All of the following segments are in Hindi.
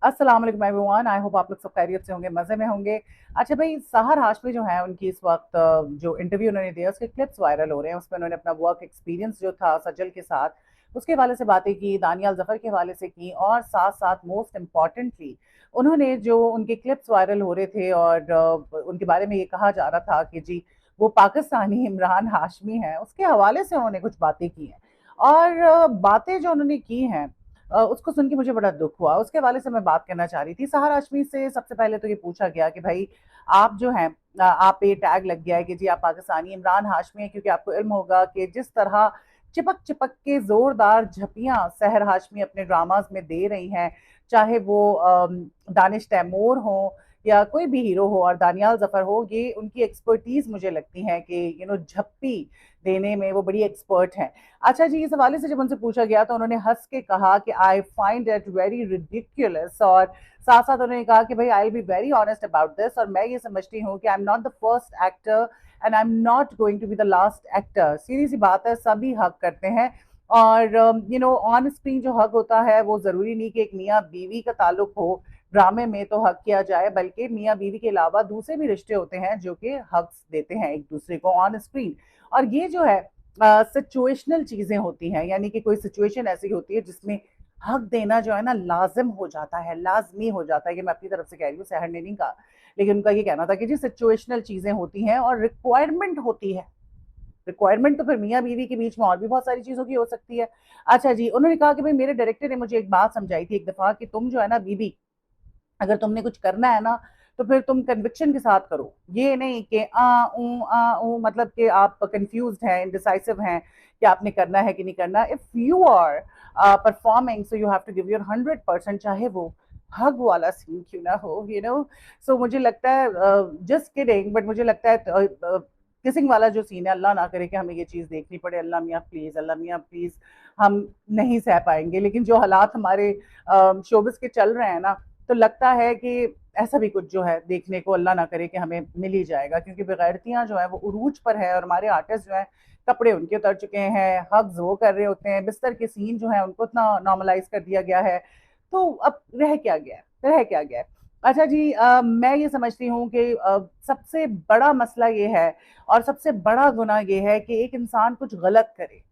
अस्सलाम वालेकुम एवरीवन। आई होप आप लोग सब खैरियत से होंगे, मज़े में होंगे। अच्छा भाई, सहर हाशमी जो हैं उनकी इस वक्त जो इंटरव्यू उन्होंने दिया उसके क्लिप्स वायरल हो रहे हैं। उसमें उन्होंने अपना वर्क एक्सपीरियंस जो था सजल के साथ, उसके हवाले से बातें की, दानियाल ज़फ़र के हवाले से की, और साथ साथ मोस्ट इम्पॉर्टेंटली उन्होंने जो उनके क्लिप्स वायरल हो रहे थे और उनके बारे में ये कहा जा रहा था कि जी वो पाकिस्तानी इमरान हाशमी हैं, उसके हवाले से उन्होंने कुछ बातें की हैं। और बातें जो उन्होंने की हैं उसको सुन के मुझे बड़ा दुख हुआ। उसके हवाले से मैं बात करना चाह रही थी। सहर हाशमी से सबसे पहले तो ये पूछा गया कि भाई आप जो हैं, आप पे टैग लग गया है कि जी आप पाकिस्तानी इमरान हाशमी हैं, क्योंकि आपको इल्म होगा कि जिस तरह चिपक चिपक के जोरदार झपियां सहर हाशमी अपने ड्रामाज में दे रही हैं, चाहे वो दानिश तैमूर हो या कोई भी हीरो हो और दानियाल जफर हो, ये उनकी एक्सपर्टीज मुझे लगती है कि झप्पी देने में वो बड़ी एक्सपर्ट हैं। अच्छा जी, इस हवाले से जब उनसे पूछा गया तो उन्होंने हंस के कहा कि I find it very ridiculous, और साथ साथ उन्होंने कहा कि भाई I will be very honest about this, और मैं ये समझती हूँ कि I am not the first actor and I am not going to be the last actor. सीधी सी बात है, सभी हक करते हैं। और ऑन स्क्रीन जो हक होता है वो जरूरी नहीं कि एक मियाँ बीवी का ताल्लुक हो ड्रामे में तो हक किया जाए, बल्कि मियाँ बीवी के अलावा दूसरे भी रिश्ते होते हैं जो कि हक देते हैं एक दूसरे को ऑन स्क्रीन। और ये जो है सिचुएशनल चीजें होती हैं, यानी कि कोई सिचुएशन ऐसी होती है जिसमें हक देना जो है ना लाजिम हो जाता है, लाजमी हो जाता है। कि मैं अपनी तरफ से कह रही हूँ, सहर ने नहीं कहा, लेकिन उनका ये कहना था कि जी सिचुएशनल चीजें होती हैं और रिक्वायरमेंट होती है। रिक्वायरमेंट तो फिर मियाँ बीवी के बीच में और भी बहुत सारी चीजों की हो सकती है। अच्छा जी, उन्होंने कहा कि भाई मेरे डायरेक्टर ने मुझे एक बात समझाई थी एक दफा कि तुम जो है ना बीबी, अगर तुमने कुछ करना है ना तो फिर तुम कन्विक्शन के साथ करो। ये नहीं कि आ ऊ, मतलब कि आप कंफ्यूज्ड हैं, इनडिसाइसिव हैं कि आपने करना है कि नहीं करना। If you are performing so you have to give your 100%, चाहे वो हग वाला सीन क्यों ना हो, सो मुझे लगता है, जस्ट किडिंग, बट मुझे लगता है किसिंग वाला जो सीन है, अल्लाह ना करे कि हमें ये चीज़ देखनी पड़े। अल्लाह मियाँ प्लीज़, अल्लाह मियाँ प्लीज़, हम नहीं सह पाएंगे। लेकिन जो हालात हमारे शोबिस के चल रहे हैं ना, तो लगता है कि ऐसा भी कुछ जो है देखने को अल्लाह ना करे कि हमें मिल ही जाएगा, क्योंकि बेगैरतियाँ जो है वो उरूज पर है और हमारे आर्टिस्ट जो है कपड़े उनके उतर चुके हैं, हग्स वो कर रहे होते हैं, बिस्तर के सीन जो है उनको इतना नॉर्मलाइज कर दिया गया है। तो अब रह क्या गया है, रह क्या गया है। अच्छा जी, मैं ये समझती हूँ कि सबसे बड़ा मसला ये है और सबसे बड़ा गुनाह ये है कि एक इंसान कुछ गलत करे,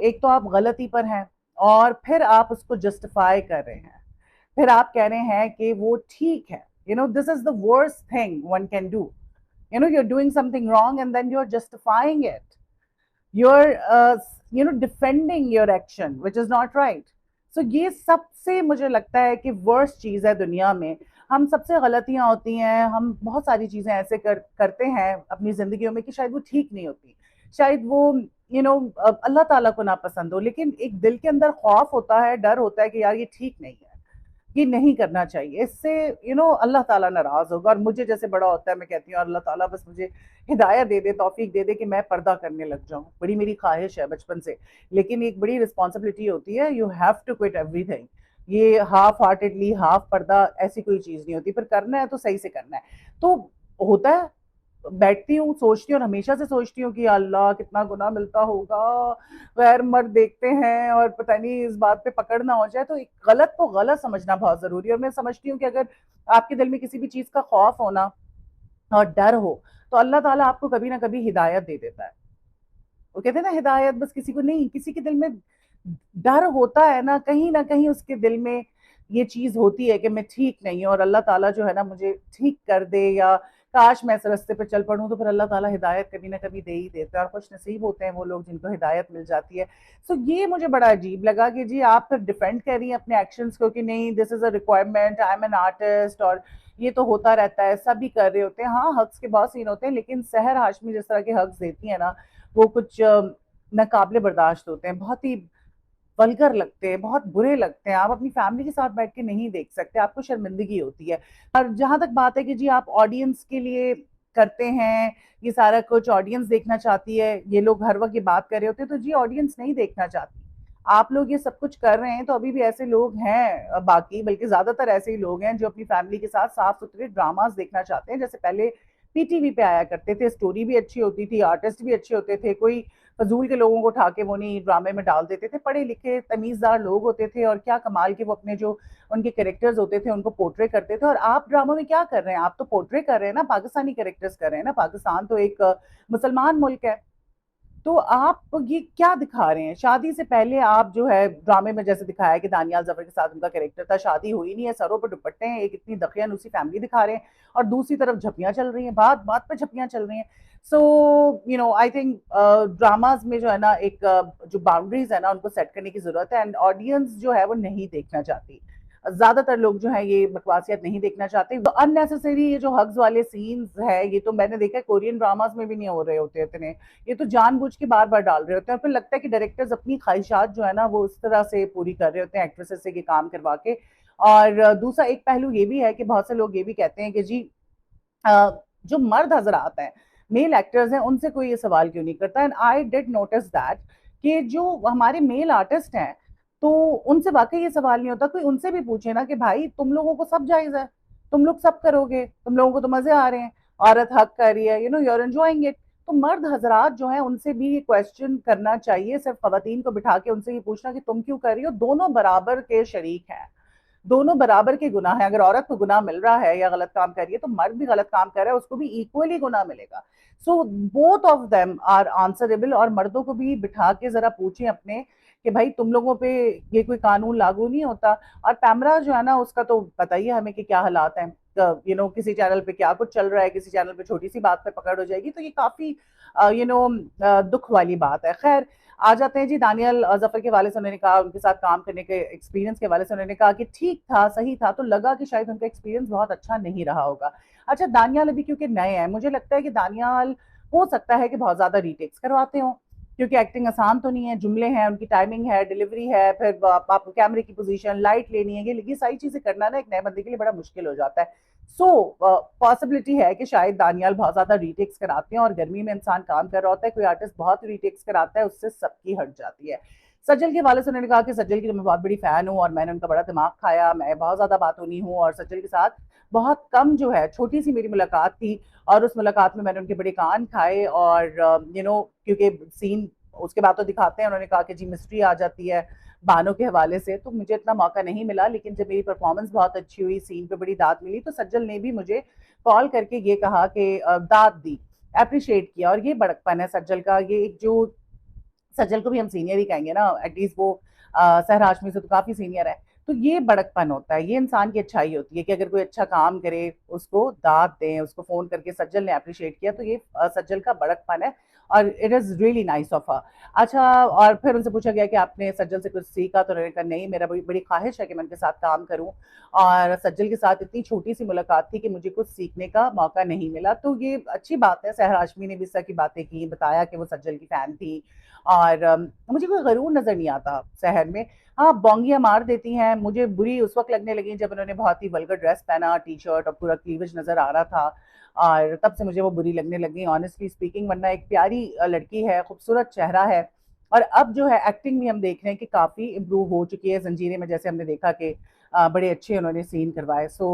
एक तो आप गलती पर हैं और फिर आप उसको जस्टिफाई कर रहे हैं, फिर आप कह रहे हैं कि वो ठीक है। This is the worst thing one can do. You are doing something wrong and then you are justifying it, you are defending your action which is not right. So ये सबसे मुझे लगता है कि वर्स्ट चीज है दुनिया में। हम सबसे गलतियां होती हैं, हम बहुत सारी चीजें ऐसे करते हैं अपनी जिंदगियों में कि शायद वो ठीक नहीं होती, शायद वो अल्लाह ताला को ना पसंद हो, लेकिन एक दिल के अंदर खौफ होता है, डर होता है कि यार ये ठीक नहीं है, ये नहीं करना चाहिए, इससे अल्लाह ताला नाराज होगा। और मुझे जैसे बड़ा होता है, मैं कहती हूँ अल्लाह ताला बस मुझे हिदायत दे दे, तौफीक दे दे कि मैं पर्दा करने लग जाऊं, बड़ी मेरी ख्वाहिश है बचपन से। लेकिन एक बड़ी रिस्पॉन्सिबिलिटी होती है, you have to quit everything. ये हाफ हार्टेडली हाफ पर्दा ऐसी कोई चीज नहीं होती, फिर करना है तो सही से करना है। तो होता है, बैठती हूँ सोचती हूँ और हमेशा से सोचती हूँ कि अल्लाह कितना गुनाह मिलता होगा, गैर मर्द देखते हैं और पता नहीं इस बात पे पकड़ ना हो जाए। तो एक गलत को गलत समझना बहुत जरूरी है, और मैं समझती हूँ कि अगर आपके दिल में किसी भी चीज का खौफ होना और डर हो तो अल्लाह ताला आपको कभी ना कभी हिदायत दे देता है। वो कहते हैं ना, हिदायत बस किसी को नहीं, किसी के दिल में डर होता है ना कहीं उसके दिल में ये चीज होती है कि मैं ठीक नहीं हूँ और अल्लाह ताला जो है ना मुझे ठीक कर दे, या काश मैं इस रास्ते पर चल पड़ूं। तो फिर अल्लाह ताला हिदायत कभी ना कभी दे ही देता है, और खुश नसीब होते हैं वो लोग जिनको हिदायत मिल जाती है। सो ये मुझे बड़ा अजीब लगा कि जी आप फिर डिफेंड कर रही हैं अपने एक्शंस को कि नहीं, this is a requirement, I am an artist, और ये तो होता रहता है, सभी कर रहे होते हैं। हाँ, हक्स के बहुत सीन होते हैं, लेकिन सहर हाशमी जिस तरह के हक्स देती है ना, वो कुछ नाकाबिले बर्दाश्त होते हैं, बहुत ही वल्गर लगते हैं, बहुत बुरे लगते हैं। आप अपनी फैमिली के साथ बैठ के नहीं देख सकते, आपको शर्मिंदगी होती है। और जहां तक बात है कि जी आप ऑडियंस के लिए करते हैं, ये सारा कुछ ऑडियंस देखना चाहती है, ये लोग हर वक्त ये बात कर रहे होते हैं, तो जी ऑडियंस नहीं देखना चाहती। आप लोग ये सब कुछ कर रहे हैं तो अभी भी ऐसे लोग हैं, बाकी बल्कि ज्यादातर ऐसे ही लोग हैं जो अपनी फैमिली के साथ साफ सुथरे ड्रामास देखना चाहते हैं, जैसे पहले पीटीवी पे आया करते थे, स्टोरी भी अच्छी होती थी, आर्टिस्ट भी अच्छे होते थे, कोई फजूल के लोगों को उठा के वो नहीं ड्रामे में डाल देते थे, पढ़े लिखे तमीज़दार लोग होते थे और क्या कमाल के वो अपने जो उनके कैरेक्टर्स होते थे उनको पोर्ट्रे करते थे। और आप ड्रामा में क्या कर रहे हैं, आप तो पोर्ट्रे कर रहे हैं ना, पाकिस्तानी कैरेक्टर्स कर रहे हैं ना, पाकिस्तान तो एक मुसलमान मुल्क है। तो आप ये क्या दिखा रहे हैं? शादी से पहले आप जो है ड्रामे में जैसे दिखाया कि दानियाल जफर के साथ उनका कैरेक्टर था, शादी हुई नहीं है, सरों पर दुपट्टे हैं, एक इतनी दकियानूसी फैमिली दिखा रहे हैं और दूसरी तरफ झपियां चल रही हैं, बात बात पर झपियां चल रही हैं। सो आई थिंक ड्रामाज में जो है ना एक जो बाउंड्रीज है ना उनको सेट करने की जरूरत है, एंड ऑडियंस जो है वो नहीं देखना चाहती। ज्यादातर लोग जो है ये बकवासियत नहीं देखना चाहते। तो अननेसेसरी ये जो हग्स वाले सीन्स है, ये तो मैंने देखा है कोरियन ड्रामाज में भी नहीं हो रहे होते इतने, ये तो जानबूझ के बार बार डाल रहे होते हैं। और फिर लगता है कि डायरेक्टर्स अपनी ख्वाहिशात जो है ना वो उस तरह से पूरी कर रहे होते हैं एक्ट्रेसेस से ये काम करवा के। और दूसरा एक पहलू ये भी है कि बहुत से लोग ये भी कहते हैं कि जी जो मर्द हजरात हैं, मेल एक्टर्स हैं, उनसे कोई ये सवाल क्यों नहीं करता। And I did notice that कि जो हमारे मेल आर्टिस्ट हैं तो उनसे वाकई ये सवाल नहीं होता। कोई उनसे भी पूछे ना कि भाई तुम लोगों को सब जायज है, तुम लोग सब करोगे, तुम लोगों को तो मजे आ रहे हैं, औरत हक कर रही है, यू आर एंजॉइंग इट। तो मर्द हजरात जो है उनसे भी ये क्वेश्चन करना चाहिए, सिर्फ खवातीन को बिठा के उनसे ये पूछना कि तुम क्यों कर रही हो। दोनों बराबर के शरीक हैं, दोनों बराबर के गुनाह है। अगर औरत को गुनाह मिल रहा है या गलत काम कर रही है तो मर्द भी गलत काम कर रहा है, उसको भी इक्वली गुनाह मिलेगा। So both of them are answerable. और मर्दों को भी बिठा के जरा पूछें अपने कि भाई तुम लोगों पे ये कोई कानून लागू नहीं होता। और पैमरा जो है ना उसका तो बताइए हमें कि क्या हालात हैं, किसी चैनल पे क्या कुछ चल रहा है, किसी चैनल पे छोटी सी बात पे पकड़ हो जाएगी, तो ये काफी दुख वाली बात है। खैर, आ जाते हैं जी दानियल जफर के वाले से। उन्होंने कहा उनके साथ काम करने के एक्सपीरियंस के वाले से, उन्होंने कहा कि ठीक था, सही था, तो लगा कि शायद उनका एक्सपीरियंस बहुत अच्छा नहीं रहा होगा। अच्छा, दानियाल अभी क्योंकि नए हैं, मुझे लगता है कि दानियाल हो सकता है कि बहुत ज्यादा रीटेक्स करवाते हो, क्योंकि एक्टिंग आसान तो नहीं है, जुमले हैं, उनकी टाइमिंग है, डिलीवरी है, फिर आपको कैमरे की पोजीशन, लाइट लेनी है, ये सारी चीजें करना ना एक नए बंदे के लिए बड़ा मुश्किल हो जाता है। सो पॉसिबिलिटी है कि शायद दानियाल बहुत ज्यादा रीटेक्स कराते हैं, और गर्मी में इंसान काम कर रहा होता है, कोई आर्टिस्ट बहुत रीटेक्स कराता है उससे सबकी हट जाती है। सज्जल के वाले से उन्होंने कहा कि सज्जल की तो मैं बहुत बड़ी फैन हूँ और मैंने उनका बड़ा दिमाग खाया, मैं बहुत ज्यादा बातूनी हूँ और सज्जल के साथ बहुत कम जो है छोटी सी मेरी मुलाकात थी, और उस मुलाकात में मैंने उनके बड़े कान खाए। और क्योंकि सीन उसके बाद तो दिखाते हैं, उन्होंने कहा कि जी मिस्ट्री आ जाती है बानों के हवाले से, तो मुझे इतना मौका नहीं मिला, लेकिन जब मेरी परफॉर्मेंस बहुत अच्छी हुई, सीन पे बड़ी दाद मिली, तो सज्जल ने भी मुझे कॉल करके ये कहा कि दाद दी, अप्रिशिएट किया। और ये बड़कपन है सज्जल का, ये एक जो सज्जल को भी हम सीनियर ही कहेंगे ना, एटलीस्ट वो सहर हाशमी से तो काफी सीनियर है। तो ये बड़कपन होता है, ये इंसान की अच्छाई होती है कि अगर कोई अच्छा काम करे उसको दाद दें, उसको फोन करके सज्जल ने अप्रिशिएट किया, तो ये सज्जल का बड़कपन है और it is really nice of her. अच्छा, और फिर उनसे पूछा गया कि आपने सज्जल से कुछ सीखा, तो उन्होंने कहा नहीं, मेरा बड़ी बड़ी ख्वाहिश है कि मैं उनके साथ काम करूं, और सज्जल के साथ इतनी छोटी सी मुलाकात थी कि मुझे कुछ सीखने का मौका नहीं मिला। तो ये अच्छी बात है, सहर हाशमी ने भी इस तरह की बातें की, बताया कि वो सज्जल की फैन थी। और मुझे कोई गरूर नजर नहीं आता शहर में। हाँ, बोंगियां मार देती हैं, मुझे बुरी उस वक्त लगने लगी जब उन्होंने बहुत ही वल्गर ड्रेस पहना, टी शर्ट और पूरा क्लीवेज नजर आ रहा था, और तब से मुझे वो बुरी लगने लगी ऑनेस्टली स्पीकिंग। वरना एक प्यारी लड़की है, खूबसूरत चेहरा है, और अब जो है एक्टिंग भी हम देख रहे हैं कि काफी इम्प्रूव हो चुकी है। जंजीरे में जैसे हमने देखा कि बड़े अच्छे उन्होंने सीन करवाए। सो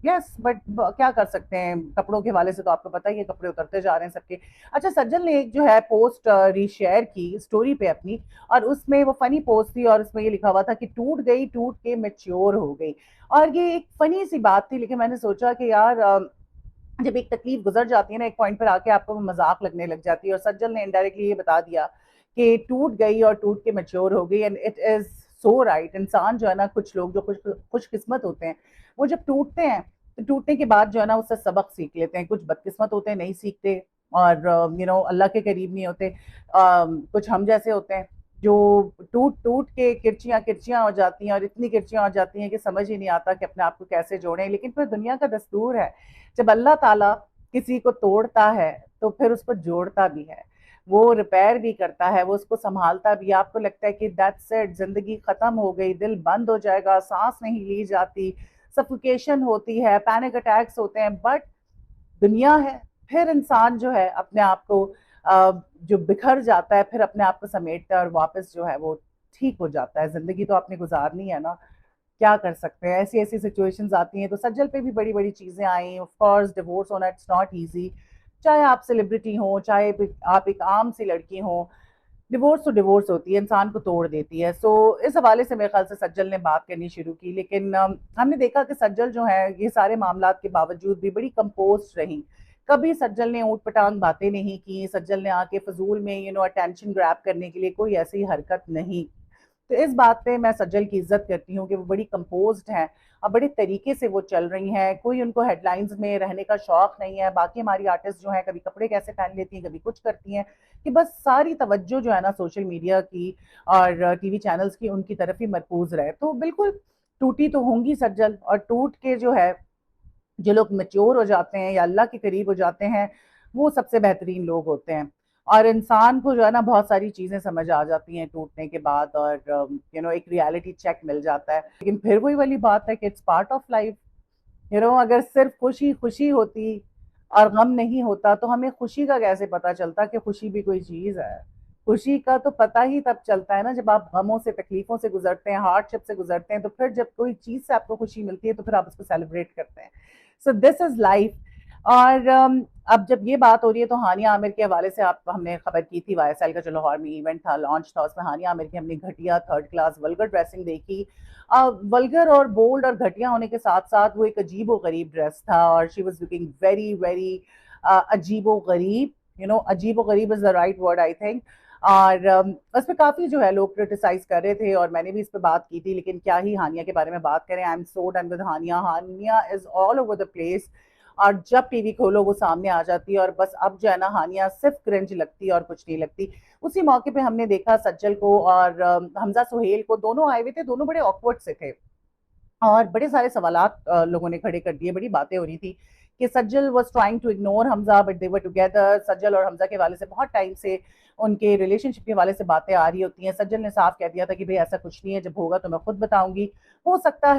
यस, बट क्या कर सकते हैं, कपड़ों के हवाले से तो आपको पता ही है, कपड़े उतरते जा रहे हैं सबके। अच्छा, सज्जल ने एक जो है पोस्ट रीशेयर की स्टोरी पे अपनी, और उसमें वो फनी पोस्ट थी, और उसमें ये लिखा हुआ था कि टूट गई, टूट के मेच्योर हो गई। और ये एक फनी सी बात थी, लेकिन मैंने सोचा कि यार जब एक तकलीफ गुजर जाती है ना, एक पॉइंट पर आके आपको मजाक लगने लग जाती है। और सज्जल ने इनडायरेक्टली ये बता दिया कि टूट गई और टूट के मेच्योर हो गई, and it is so right. इंसान जो है ना, कुछ लोग जो खुशकिस्मत होते हैं, वो जब टूटते हैं तो टूटने के बाद जो है ना उससे सबक सीख लेते हैं। कुछ बदकिस्मत होते हैं, नहीं सीखते, और अल्लाह के करीब नहीं होते। कुछ हम जैसे होते हैं जो टूट टूट के किरचियां किरचियां हो जाती हैं, और इतनी किरचियां हो जाती हैं कि समझ ही नहीं आता कि अपने आप को कैसे जोड़ें। लेकिन फिर दुनिया का दस्तूर है, जब अल्लाह ताला किसी को तोड़ता है तो फिर उसको जोड़ता भी है, वो रिपेयर भी करता है, वो उसको संभालता भी है। आपको लगता है कि दैट्स इट, जिंदगी खत्म हो गई, दिल बंद हो जाएगा, सांस नहीं ली जाती, सफोकेशन होती है, पैनिक अटैक्स होते हैं, बट दुनिया है। फिर इंसान जो है अपने आप को जो बिखर जाता है, फिर अपने आप को समेटता है और वापस जो है वो ठीक हो जाता है। जिंदगी तो आपने गुजारनी है ना, क्या कर सकते हैं, ऐसी ऐसी सिचुएशंस आती हैं। तो सज्जल पे भी बड़ी बड़ी चीजें आई। ऑफ कोर्स डिवोर्स होना इट्स नॉट इजी, चाहे आप सेलिब्रिटी हो, चाहे आप एक आम सी लड़की हो, डिवोर्स तो डिवोर्स होती है, इंसान को तोड़ देती है। सो इस हवाले से मेरे ख्याल से सज्जल ने बात करनी शुरू की, लेकिन हमने देखा कि सज्जल जो है ये सारे मामलात के बावजूद भी बड़ी कंपोज्ड रही। कभी सज्जल ने ऊट पटांग बातें नहीं की, सज्जल ने आके फजूल में अटेंशन ग्रैब करने के लिए कोई ऐसी हरकत नहीं की। तो इस बात पे मैं सज्जल की इज्जत करती हूँ कि वो बड़ी कंपोज्ड हैं और बड़े तरीके से वो चल रही हैं। कोई उनको हेडलाइंस में रहने का शौक नहीं है। बाकी हमारी आर्टिस्ट जो है कभी कपड़े कैसे पहन लेती हैं, कभी कुछ करती हैं, कि बस सारी तवज्जो जो है ना सोशल मीडिया की और टीवी चैनल्स की उनकी तरफ ही मरकूज रहे। तो बिल्कुल टूटी तो होंगी सज्जल, और टूट के जो है जो लोग मैच्योर हो जाते हैं या अल्लाह के करीब हो जाते हैं, वो सबसे बेहतरीन लोग होते हैं। और इंसान को जो है ना बहुत सारी चीज़ें समझ आ जाती हैं टूटने के बाद, और एक रियलिटी चेक मिल जाता है। लेकिन फिर वही वाली बात है कि इट्स पार्ट ऑफ लाइफ। अगर सिर्फ खुशी खुशी होती और गम नहीं होता तो हमें खुशी का कैसे पता चलता कि खुशी भी कोई चीज़ है। खुशी का तो पता ही तब चलता है ना जब आप गमों से, तकलीफों से गुजरते हैं, हार्डशिप से गुजरते हैं। तो फिर जब कोई चीज़ से आपको खुशी मिलती है तो फिर आप उसको सेलिब्रेट करते हैं। So this is life. और अब जब ये बात हो रही है तो हानिया आमिर के हवाले से आप हमने खबर की थी, YSL का जो लाहौर में इवेंट था, लॉन्च था, उसमें हानिया आमिर की हमने घटिया थर्ड क्लास वल्गर ड्रेसिंग देखी। वल्गर और बोल्ड और घटिया होने के साथ साथ वो एक अजीबो गरीब ड्रेस था, और she was looking very very अजीबो गरीब। अजीबो गरीब is the right word I think. और उस पर काफी जो है लोग क्रिटिसाइज कर रहे थे और मैंने भी इस पर बात की थी, लेकिन क्या ही हानिया के बारे में बात करें। I am so done with Hania. Hania is all over the place, और जब टीवी खोलो वो सामने आ जाती है। और बस अब जो है ना हानिया सिर्फ क्रिंज लगती है और कुछ नहीं लगती। उसी मौके पे हमने देखा सज्जल को और हमजा सुहेल को, दोनों आए हुए थे, दोनों बड़े ऑकवर्ड से थे और बड़े सारे सवालात लोगों ने खड़े कर दिए। बड़ी बातें हो रही थी कि Sajal was trying to ignore Hamza but they were together. Sajal और हमजा के हवाले से बहुत टाइम से उनके रिलेशनशिप के हवाले से बातें आ रही होती हैं। सज्जल ने साफ कह दिया था कि भाई ऐसा कुछ नहीं है, जब होगा तो मैं खुद बताऊंगी। हो सकता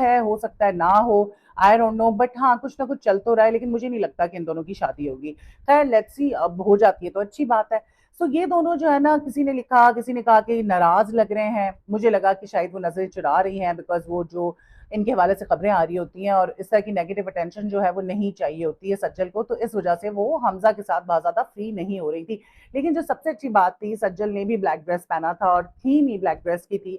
है ना हो, आई डोंट नो, बट हाँ कुछ ना कुछ चल तो रहा है, लेकिन मुझे नहीं लगता कि इन दोनों की शादी होगी। खैर लेट्स सी, अब हो जाती है तो अच्छी बात है। सो ये दोनों जो है ना, किसी ने लिखा, किसी ने कहा कि नाराज लग रहे हैं। मुझे लगा कि शायद वो नजरें चुरा रही हैं, बिकॉज वो जो इनके हवाले से खबरें आ रही होती हैं और इस तरह की नेगेटिव अटेंशन जो है वो नहीं चाहिए होती है सज्जल को, तो इस वजह से वो हमजा के साथ बहुत ज्यादा फ्री नहीं हो रही थी। लेकिन जो सबसे अच्छी बात थी, सज्जल ने भी ब्लैक ड्रेस पहना था और थीम ही ब्लैक ड्रेस की थी।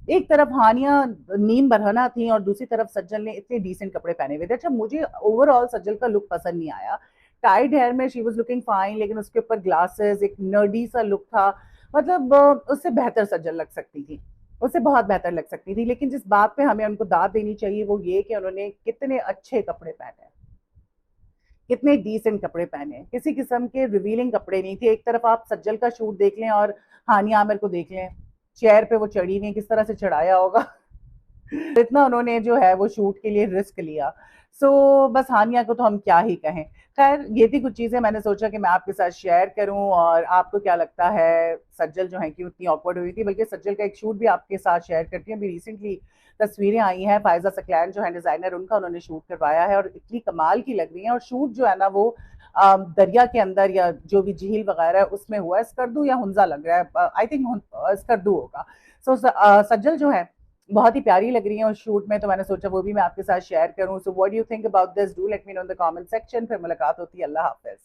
एक तरफ हानिया नीम बरहना थी और दूसरी तरफ सज्जल ने इतने डिसेंट कपड़े पहने हुए थे। अच्छा, मुझे ओवरऑल सज्जल का लुक पसंद नहीं आया। टाइड हेयर में शी वॉज लुकिंग फाइन, लेकिन उसके ऊपर ग्लासेस, एक नर्डी सा लुक था। मतलब उससे बेहतर सज्जल लग सकती थी, उससे बहुत बेहतर लग सकती थी। लेकिन जिस बात पे हमें उनको दाद देनी चाहिए वो ये कि उन्होंने कितने अच्छे कपड़े पहने, कितने डिसेंट कपड़े पहने, किसी किस्म के रिवीलिंग कपड़े नहीं थे। एक तरफ आप सज्जल का शूट देख लें और हानिया आमिर को देख लें, चेयर पे वो चढ़ी नहीं, किस तरह से चढ़ाया होगा। इतना उन्होंने जो है वो शूट के लिए रिस्क लिया। बस हानिया को तो हम क्या ही कहें। खैर ये थी कुछ चीजें मैंने सोचा कि मैं आपके साथ शेयर करूं। और आपको क्या लगता है, सज्जल जो है क्यों इतनी ऑकवर्ड हुई थी? बल्कि सज्जल का एक शूट भी आपके साथ शेयर करती हूँ। अभी रिसेंटली तस्वीरें आई हैं, फायजा सकलैन जो है डिजाइनर, उनका उन्होंने शूट करवाया है और इतनी कमाल की लग रही है। और शूट जो है ना वो दरिया के अंदर या जो भी झील वगैरह है उसमें हुआ है। स्कर्दू या हुंजा लग रहा है, आई थिंक स्कर्दू होगा। सज्जल जो है बहुत ही प्यारी लग रही है उस शूट में, तो मैंने सोचा वो भी मैं आपके साथ शेयर करूं। So what do you think about this? Do let me know in the comment section. फिर मुलाकात होती है। अल्लाह हाफिज।